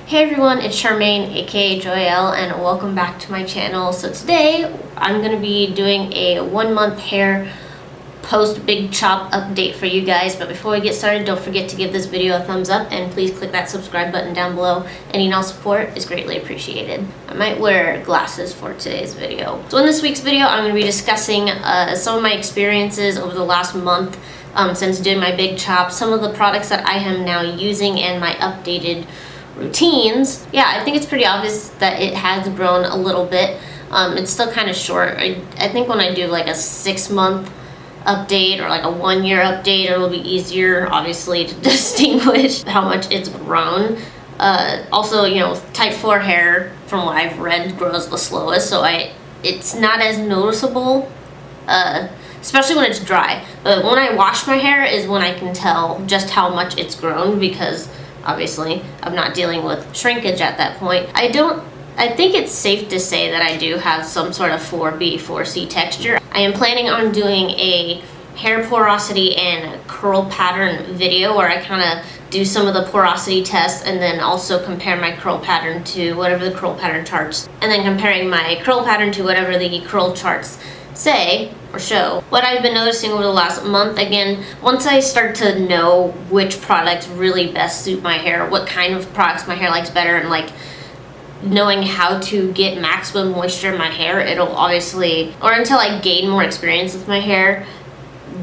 Hey everyone, it's Charmaine, aka Joyelle, and welcome back to my channel. So today, I'm going to be doing a 1 month hair post big chop update for you guys. But before we get started, don't forget to give this video a thumbs up and please click that subscribe button down below. Any and all support is greatly appreciated. I might wear glasses for today's video. So in this week's video, I'm going to be discussing some of my experiences over the last month since doing my big chop, some of the products that I am now using, and my updated routines. Yeah, I think it's pretty obvious that it has grown a little bit. It's still kind of short. I think when I do like a 6 month update or like a 1 year update, it'll be easier obviously to distinguish how much it's grown. Also, you know, type 4 hair, from what I've read, grows the slowest, so it's not as noticeable, especially when it's dry. But when I wash my hair is when I can tell just how much it's grown, because obviously I'm not dealing with shrinkage at that point. I think it's safe to say that I do have some sort of 4B, 4C texture. I am planning on doing a hair porosity and curl pattern video where I kind of do some of the porosity tests and then also compare my curl pattern to whatever the curl pattern charts, and then comparing my curl pattern to whatever the curl charts say or show. What I've been noticing over the last month, again, once I start to know which products really best suit my hair, what kind of products my hair likes better, and like knowing how to get maximum moisture in my hair, it'll obviously, or until I gain more experience with my hair,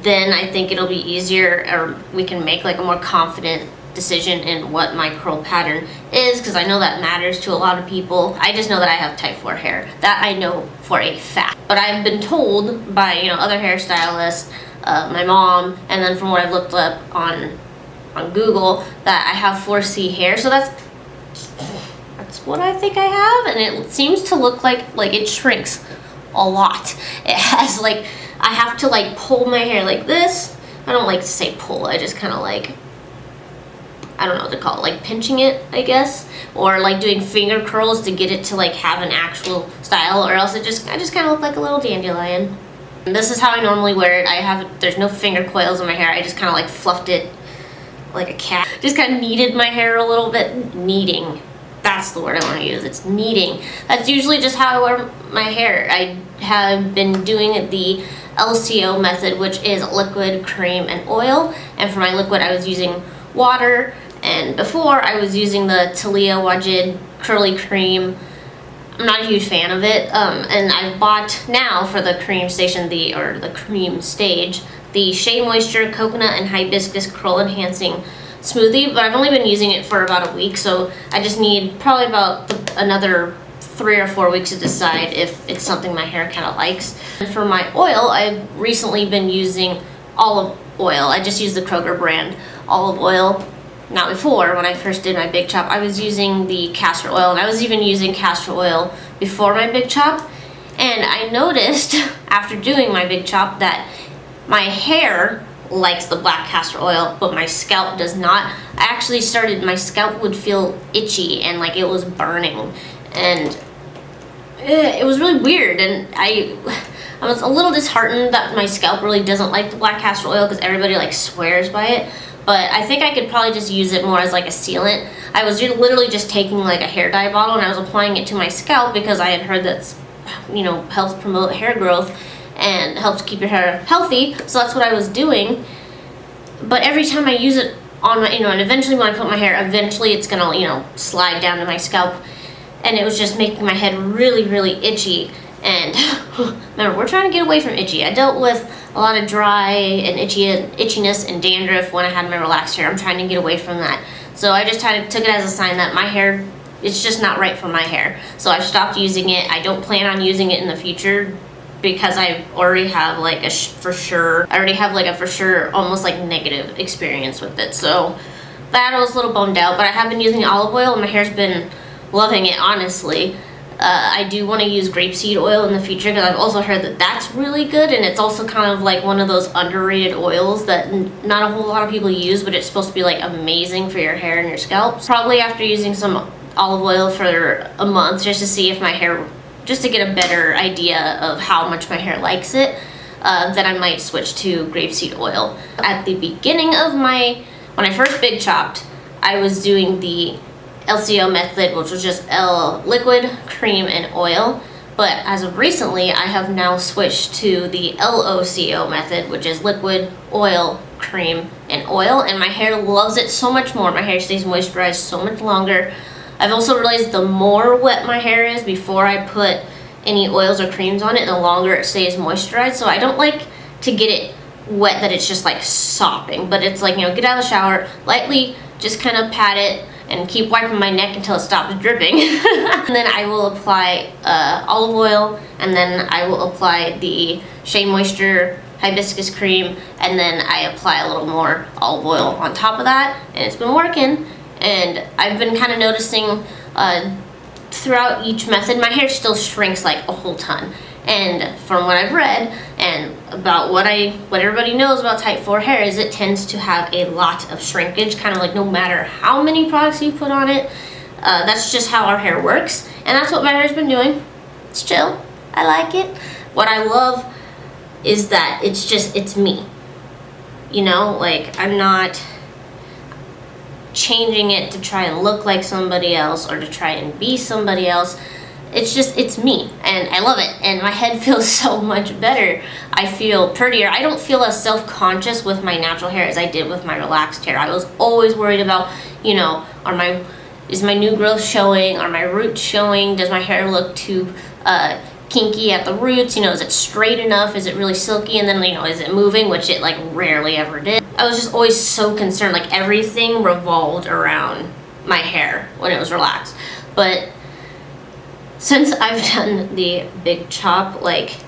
then I think it'll be easier, or we can make like a more confident decision in what my curl pattern is, because I know that matters to a lot of people. I just know that I have type 4 hair. That I know for a fact. But I've been told by, you know, other hairstylists, my mom, and then from what I've looked up on Google, that I have 4C hair. So that's what I think I have, and it seems to look like it shrinks a lot. It has like, I have to like pull my hair like this. I don't like to say pull, I just kind of like, I don't know what to call it, like pinching it, I guess, or like doing finger curls to get it to like have an actual style, or else I just kind of look like a little dandelion. And this is how I normally wear it. There's no finger coils in my hair. I just kind of like fluffed it like a cat. Just kind of kneaded my hair a little bit. Kneading. That's the word I want to use. It's kneading. That's usually just how I wear my hair. I have been doing the LCO method, which is liquid, cream, and oil. And for my liquid, I was using water. And before, I was using the Talia Wajid Curly Cream. I'm not a huge fan of it. And I've bought now for the cream station, the cream stage, the Shea Moisture Coconut and Hibiscus Curl Enhancing Smoothie. But I've only been using it for about a week, so I just need probably about another 3 or 4 weeks to decide if it's something my hair kind of likes. And for my oil, I've recently been using olive oil. I just use the Kroger brand olive oil. Now before, when I first did my big chop, I was using the castor oil, and I was even using castor oil before my big chop. And I noticed after doing my big chop that my hair likes the black castor oil, but my scalp does not. I actually my scalp would feel itchy and like it was burning, and it was really weird. And I was a little disheartened that my scalp really doesn't like the black castor oil, because everybody like swears by it. But I think I could probably just use it more as like a sealant. I was literally just taking like a hair dye bottle and I was applying it to my scalp, because I had heard that, you know, helps promote hair growth and helps keep your hair healthy. So that's what I was doing. But every time I use it on my, you know, and eventually when I put my hair, eventually it's gonna, you know, slide down to my scalp. And it was just making my head really, really itchy. And remember, we're trying to get away from itchy. I dealt with a lot of dry and itchiness and dandruff when I had my relaxed hair. I'm trying to get away from that. So I just took it as a sign that my hair, it's just not right for my hair. So I've stopped using it. I don't plan on using it in the future, because I already have like a for sure almost like negative experience with it. So that I was a little bummed out, but I have been using olive oil and my hair's been loving it, honestly. I do want to use grapeseed oil in the future, because I've also heard that that's really good, and it's also kind of like one of those underrated oils that not a whole lot of people use, but it's supposed to be like amazing for your hair and your scalp. Probably after using some olive oil for a month, just to see if my hair, just to get a better idea of how much my hair likes it, then I might switch to grapeseed oil. At the beginning of when I first big chopped, I was doing the LCO method, which was just liquid, cream, and oil. But as of recently, I have now switched to the LOCO method, which is liquid, oil, cream, and oil. And my hair loves it so much more. My hair stays moisturized so much longer. I've also realized the more wet my hair is before I put any oils or creams on it, the longer it stays moisturized. So I don't like to get it wet that it's just like sopping, but it's like, you know, get out of the shower, lightly just kind of pat it and keep wiping my neck until it stops dripping. And then I will apply olive oil, and then I will apply the Shea Moisture Hibiscus cream, and then I apply a little more olive oil on top of that, and it's been working. And I've been kind of noticing throughout each method, my hair still shrinks like a whole ton. And from what I've read and about what everybody knows about type 4 hair is it tends to have a lot of shrinkage, kind of like no matter how many products you put on it. That's just how our hair works, and that's what my hair's been doing. It's chill. I like it. What I love is that it's me. You know, like I'm not changing it to try and look like somebody else or to try and be somebody else. It's me, and I love it, and my head feels so much better. I feel prettier. I don't feel as self-conscious with my natural hair as I did with my relaxed hair. I was always worried about, you know, is my new growth showing? Are my roots showing? Does my hair look too kinky at the roots? You know, is it straight enough? Is it really silky? And then, you know, is it moving? Which it like rarely ever did. I was just always so concerned. Like everything revolved around my hair when it was relaxed. But since I've done the big chop, like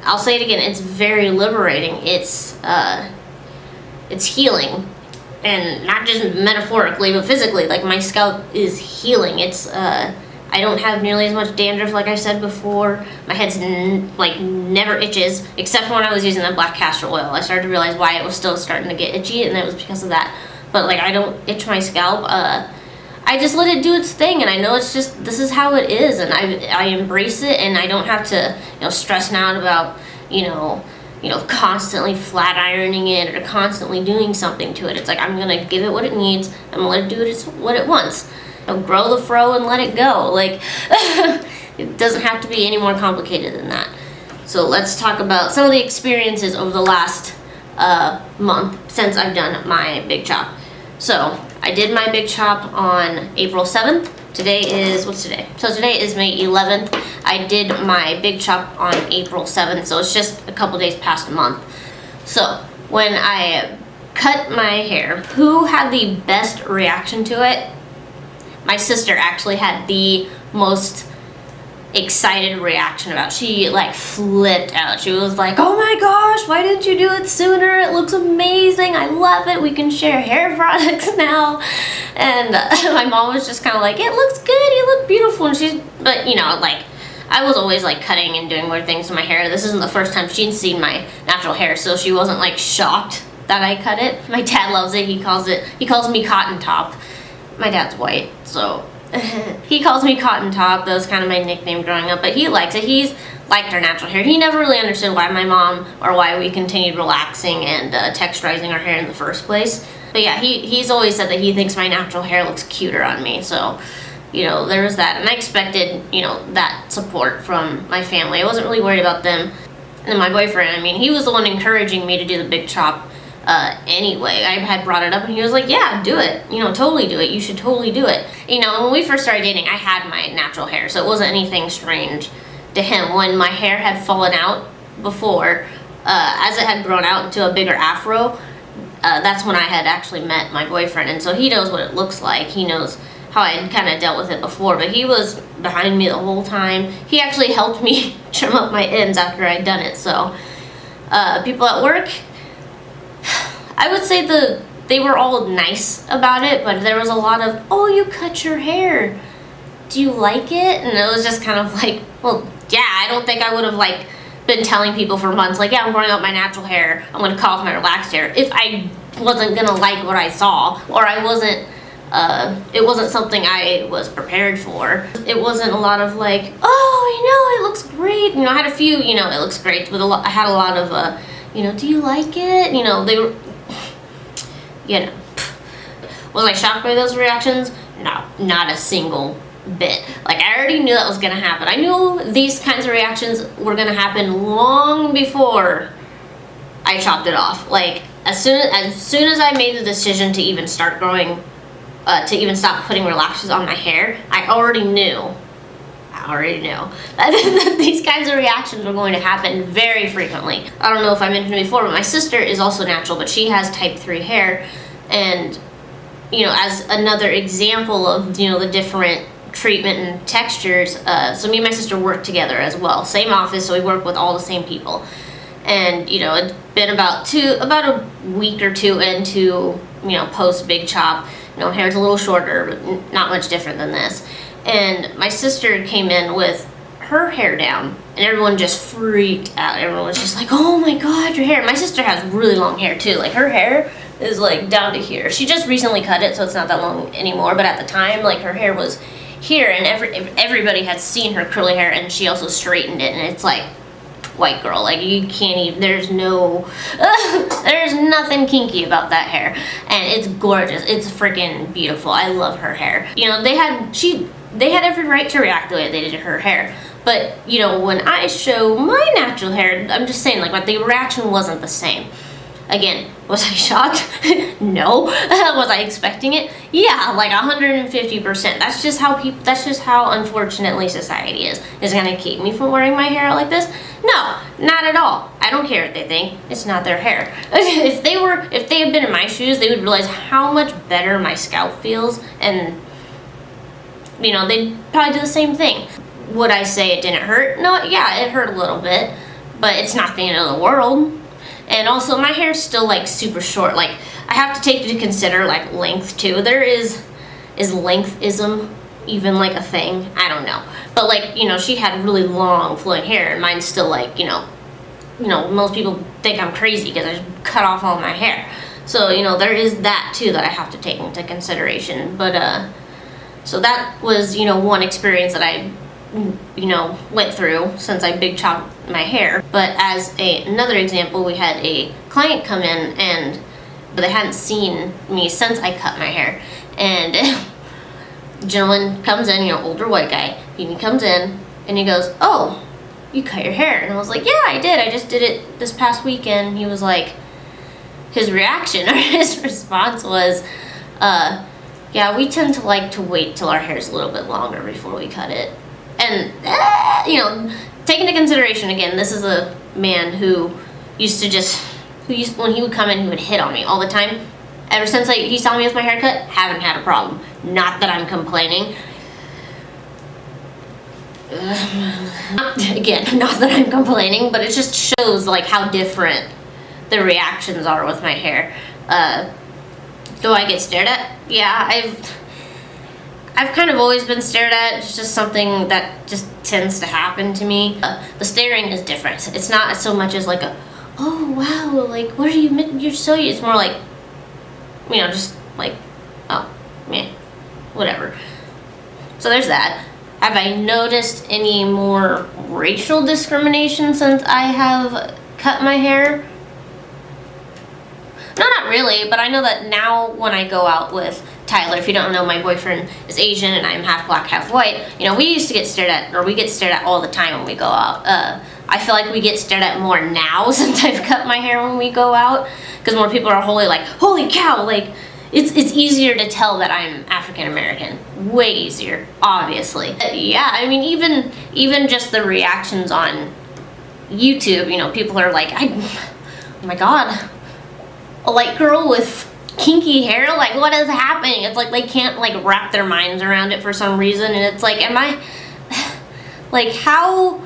I'll say it again, it's very liberating. It's healing, and not just metaphorically, but physically. Like my scalp is healing. It's I don't have nearly as much dandruff, like I said before. My head's like never itches, except for when I was using the black castor oil. I started to realize why it was still starting to get itchy, and it was because of that. But like I don't itch my scalp. I just let it do its thing, and I know it's just, this is how it is, and I embrace it, and I don't have to, you know, stressing out about, you know, constantly flat ironing it or constantly doing something to it. It's like, I'm gonna give it what it needs, I'm gonna let it do what it wants. You know, grow the fro and let it go. Like, it doesn't have to be any more complicated than that. So let's talk about some of the experiences over the last month since I've done my big chop. So I did my big chop on April 7th. Today is, what's today? So today is May 11th. I did my big chop on April 7th, so it's just a couple days past a month. So when I cut my hair, who had the best reaction to it? My sister actually had the most excited reaction about it. She like flipped out. She was like, oh my gosh, why didn't you do it sooner? It looks amazing. I love it. We can share hair products now. And my mom was just kind of like, it looks good. You look beautiful. And but you know, like I was always like cutting and doing weird things to my hair. This isn't the first time she'd seen my natural hair, so she wasn't like shocked that I cut it. My dad loves it. He calls me Cotton Top. My dad's white, so he calls me Cotton Top. That was kind of my nickname growing up, but he likes it. He's liked our natural hair. He never really understood why my mom or why we continued relaxing and texturizing our hair in the first place. But yeah, he's always said that he thinks my natural hair looks cuter on me. So, you know, there was that. And I expected, you know, that support from my family. I wasn't really worried about them. And then my boyfriend, I mean, he was the one encouraging me to do the big chop anyway. I had brought it up and he was like, yeah, do it. You know, totally do it. You should totally do it. You know, when we first started dating, I had my natural hair, so it wasn't anything strange to him. When my hair had fallen out before, as it had grown out into a bigger afro, that's when I had actually met my boyfriend, and so he knows what it looks like. He knows how I had kind of dealt with it before, but he was behind me the whole time. He actually helped me trim up my ends after I'd done it. So people at work, I would say they were all nice about it, but there was a lot of, oh, you cut your hair, do you like it? And it was just kind of like, well, yeah, I don't think I would have like been telling people for months, like, yeah, I'm growing out my natural hair, I'm gonna cut off my relaxed hair, if I wasn't gonna like what I saw, or I wasn't, it wasn't something I was prepared for. It wasn't a lot of like, oh, you know, it looks great. You know, I had a few, you know, it looks great, but I had a lot of, you know, do you like it? You know, they were, you know, Was I shocked by those reactions? No, not a single bit. Like, I already knew that was gonna happen. I knew these kinds of reactions were gonna happen long before I chopped it off. Like, as soon as I made the decision to even start growing, to even stop putting relaxers on my hair, I already knew that these kinds of reactions were going to happen very frequently. I don't know if I mentioned it before, but my sister is also natural, but she has type 3 hair, and, you know, as another example of, you know, the different treatment and textures, so me and my sister work together as well. Same office, so we work with all the same people. And, you know, it's been about a week or two into, you know, post big chop. You know, hair's a little shorter, but not much different than this. And my sister came in with her hair down, and everyone just freaked out. Everyone was just like, oh my god, your hair. My sister has really long hair too. Like, her hair is like down to here. She just recently cut it, so it's not that long anymore, but at the time, like, her hair was here, and everybody had seen her curly hair, and she also straightened it, and it's like, white girl, like, you can't even, there's nothing kinky about that hair, and it's gorgeous. It's freaking beautiful. I love her hair. You know, they had every right to react the way they did to her hair, but, you know, when I show my natural hair, I'm just saying, like, but the reaction wasn't the same. Again, was I shocked? No. Was I expecting it? Yeah, like 150%. That's just how unfortunately society is. Is it gonna keep me from wearing my hair out like this? No, not at all. I don't care what they think. It's not their hair. If they had been in my shoes, they would realize how much better my scalp feels, and, you know, they'd probably do the same thing. Would I say it didn't hurt? No, yeah, it hurt a little bit, but it's not the end of the world. And also, my hair's still, like, super short. Like, I have to take into consider, like, length too. Is lengthism even, like, a thing? I don't know. But, like, you know, she had really long flowing hair, and mine's still, like, you know, most people think I'm crazy because I just cut off all my hair. So, you know, there is that too that I have to take into consideration. But so that was, you know, one experience that I, you know, went through since I big chopped my hair. But as another example, we had a client come in, and they hadn't seen me since I cut my hair, and gentleman comes in, you know, older white guy, he comes in and he goes, oh, you cut your hair? And I was like, yeah, I did. I just did it this past weekend. He was like, his reaction or his response was, yeah, we tend to like to wait till our hair's a little bit longer before we cut it. And, you know, take into consideration, again, this is a man who when he would come in, he would hit on me all the time. Ever since he saw me with my haircut, haven't had a problem. Not that I'm complaining. Again, not that I'm complaining, but it just shows, like, how different the reactions are with my hair. Do I get stared at? Yeah, I've kind of always been stared at. It's just something that just tends to happen to me. The staring is different. It's not so much as like a, oh wow, like, what are you're so, it's more like, you know, just like, oh, man, whatever. So there's that. Have I noticed any more racial discrimination since I have cut my hair? No, not really, but I know that now when I go out with Tyler, if you don't know, my boyfriend is Asian and I'm half black, half white. You know, we used to get stared at, or we get stared at all the time when we go out. I feel like we get stared at more now since I've cut my hair when we go out, because more people are holy cow, like, it's easier to tell that I'm African American. Way easier, obviously. Yeah, I mean, even just the reactions on YouTube, you know, people are like, oh my god, a light girl with kinky hair, like, what is happening? It's like they can't, like, wrap their minds around it for some reason, and it's like, am I, like, how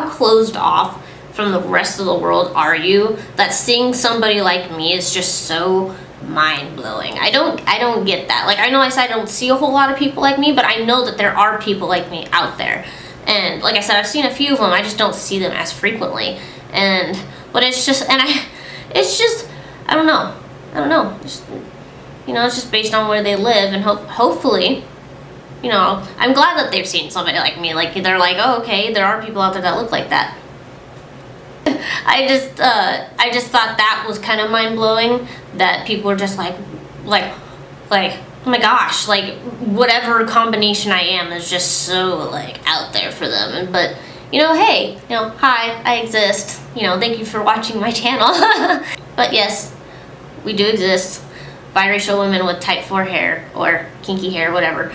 closed off from the rest of the world are you that seeing somebody like me is just so mind-blowing? I don't get that. Like, I know I said I don't see a whole lot of people like me, but I know that there are people like me out there, and like I said, I've seen a few of them. I just don't see them as frequently, but it's just, I don't know. Just, you know, it's just based on where they live, and hopefully, you know, I'm glad that they've seen somebody like me. Like, they're like, oh, okay, there are people out there that look like that. I just thought that was kind of mind-blowing, that people were just like, like, oh my gosh, like whatever combination I am is just so like out there for them. But you know, hey, you know, hi, I exist. You know, thank you for watching my channel. But yes, we do exist. Biracial women with type 4 hair or kinky hair, whatever,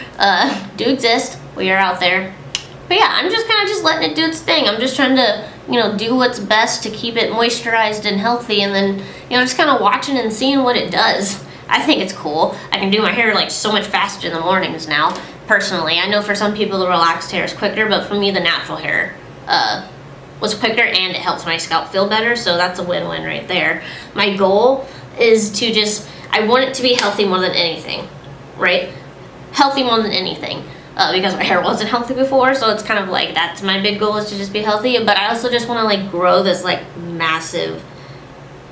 do exist. We are out there. But yeah, I'm just kind of just letting it do its thing. I'm just trying to, you know, do what's best to keep it moisturized and healthy, and then, you know, just kind of watching and seeing what it does. I think it's cool. I can do my hair like so much faster in the mornings now, personally. I know for some people the relaxed hair is quicker, but for me the natural hair was quicker, and it helps my scalp feel better, so that's a win-win right there. My goal is to just, I want it to be healthy more than anything, right? Healthy more than anything. Because my hair wasn't healthy before, so it's kind of like, that's my big goal, is to just be healthy. But I also just want to like grow this like massive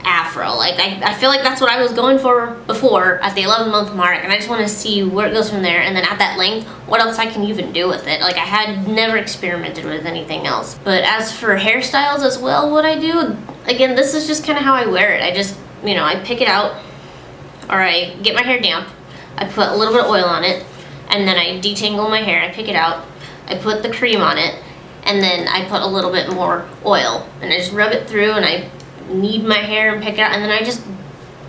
afro. Like I feel like that's what I was going for before at the 11-month mark, and I just want to see where it goes from there, and then at that length what else I can even do with it. Like I had never experimented with anything else. But as for hairstyles as well, what I do, again, this is just kind of how I wear it. I just, you know, I pick it out, or I get my hair damp, I put a little bit of oil on it, and then I detangle my hair, I pick it out, I put the cream on it, and then I put a little bit more oil, and I just rub it through, and I knead my hair and pick it out, and then I just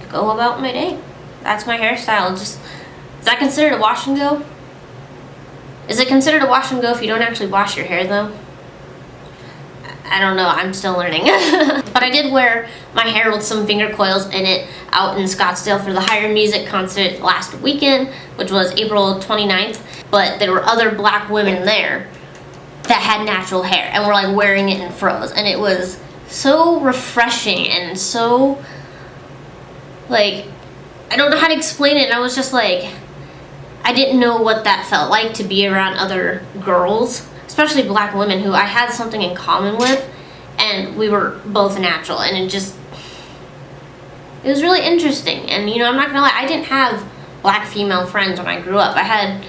go about my day. That's my hairstyle. Just, is that considered a wash and go? Is it considered a wash and go if you don't actually wash your hair though? I don't know, I'm still learning. But I did wear my hair with some finger coils in it out in Scottsdale for the Higher Music concert last weekend, which was April 29th. But there were other black women there that had natural hair and were like wearing it in froze, and it was so refreshing and so, like, I don't know how to explain it. And I was just like, I didn't know what that felt like to be around other girls, especially black women who I had something in common with, and we were both natural, and it was really interesting. And you know, I'm not gonna lie, I didn't have black female friends when I grew up. I had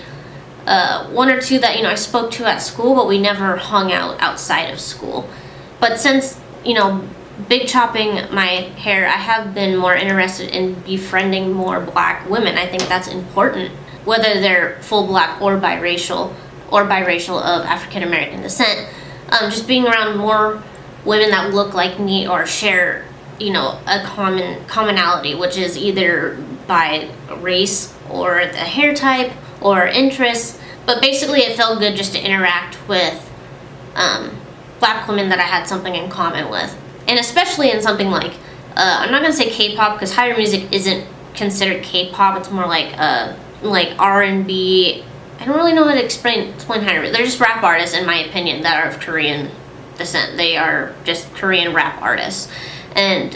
one or two that, you know, I spoke to at school, but we never hung out outside of school. But since, you know, big chopping my hair, I have been more interested in befriending more black women. I think that's important, whether they're full black or biracial of African American descent. Just being around more women that look like me or share, you know, a commonality, which is either by race or the hair type or interests. But basically it felt good just to interact with black women that I had something in common with. And especially in something like, I'm not gonna say K-pop, because Higher Music isn't considered K-pop. It's more like R&B. I don't really know how to explain Higher Music. They're just rap artists, in my opinion, that are of Korean descent. They are just Korean rap artists. And,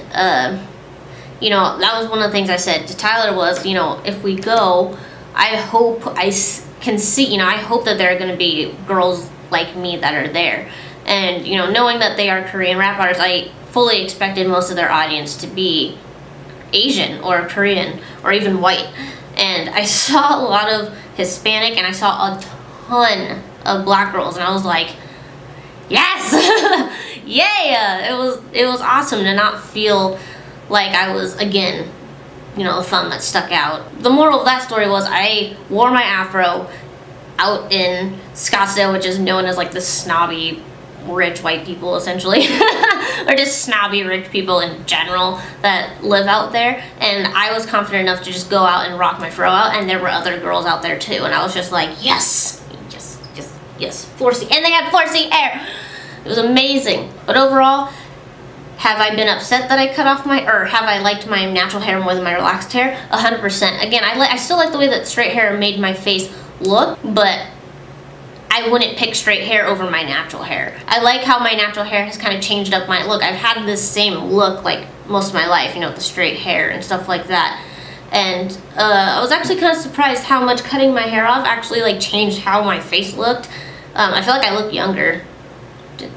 you know, that was one of the things I said to Tyler was, you know, if we go, I hope I can see, you know, I hope that there are going to be girls like me that are there. And, you know, knowing that they are Korean rap artists, I fully expected most of their audience to be Asian or Korean or even white. And I saw a lot of Hispanic, and I saw a ton of black girls, and I was like, yes! Yeah! It was awesome to not feel like I was, again, you know, the thumb that stuck out. The moral of that story was I wore my afro out in Scottsdale, which is known as like the snobby rich white people, essentially. Or just snobby rich people in general that live out there. And I was confident enough to just go out and rock my fro out, and there were other girls out there too, and I was just like, yes, 4C, and they had 4C hair. It was amazing. But overall, have I been upset that I cut off or have I liked my natural hair more than my relaxed hair? 100%. Again, I still like the way that straight hair made my face look, but I wouldn't pick straight hair over my natural hair. I like how my natural hair has kind of changed up my look. I've had this same look like most of my life, you know, with the straight hair and stuff like that. And I was actually kind of surprised how much cutting my hair off actually like changed how my face looked. I feel like I look younger,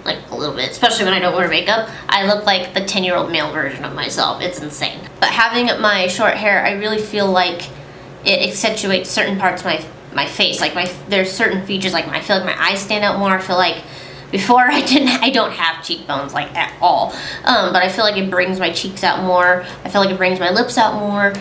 like a little bit, especially when I don't wear makeup. I look like the 10-year-old male version of myself. It's insane. But having my short hair, I really feel like it accentuates certain parts of my face. Like there's certain features, like I feel like my eyes stand out more. I feel like before I don't have cheekbones like at all, but I feel like it brings my cheeks out more. I feel like it brings my lips out more.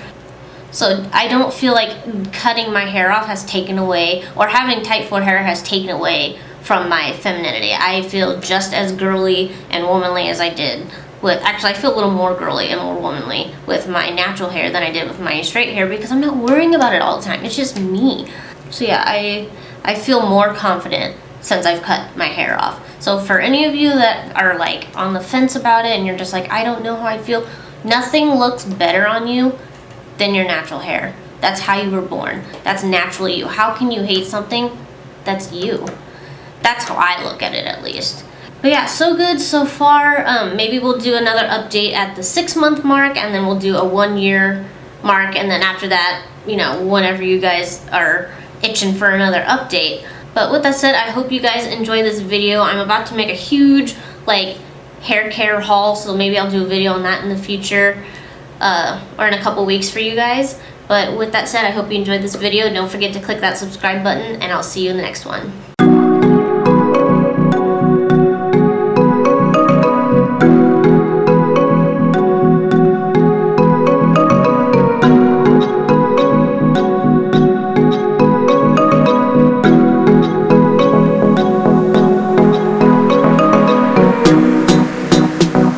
So I don't feel like cutting my hair off has taken away, or having tight full hair has taken away from my femininity. I feel just as girly and womanly as I did with, actually I feel a little more girly and more womanly with my natural hair than I did with my straight hair, because I'm not worrying about it all the time. It's just me. So yeah, I feel more confident since I've cut my hair off. So for any of you that are like on the fence about it and you're just like, I don't know how I feel, nothing looks better on you than your natural hair. That's how you were born. That's naturally you. How can you hate something that's you? That's how I look at it, at least. But yeah, so good so far. Maybe we'll do another update at the 6-month mark, and then we'll do a 1-year mark, and then after that, you know, whenever you guys are itching for another update. But with that said, I hope you guys enjoy this video. I'm about to make a huge like hair care haul, so maybe I'll do a video on that in the future, or in a couple weeks for you guys. But with that said, I hope you enjoyed this video. Don't forget to click that subscribe button, and I'll see you in the next one.